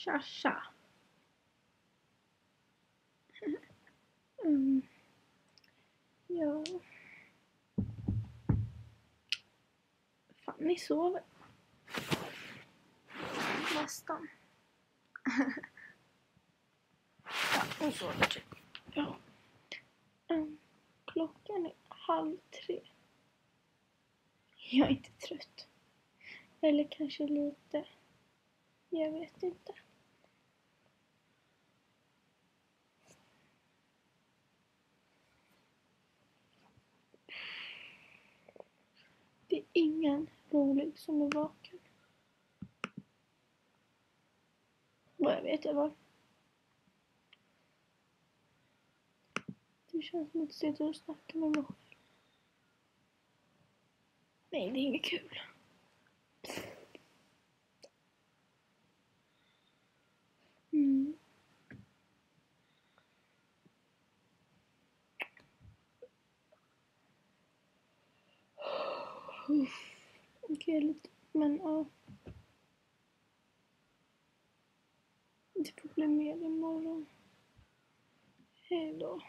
Tja, tja. Ja. Fanny sover. Nästan. Ja, hon sover typ. Ja. Klockan är 2:30. Jag är inte trött. Eller kanske lite. Jag vet inte. Det är ingen rolig som är vaken. Och jag vet var. Det känns som att jag sitter och snackar med mig själv. Nej, det är inget kul. Okej, lite. Men ja. Det får bli mer imorgon. Hej då.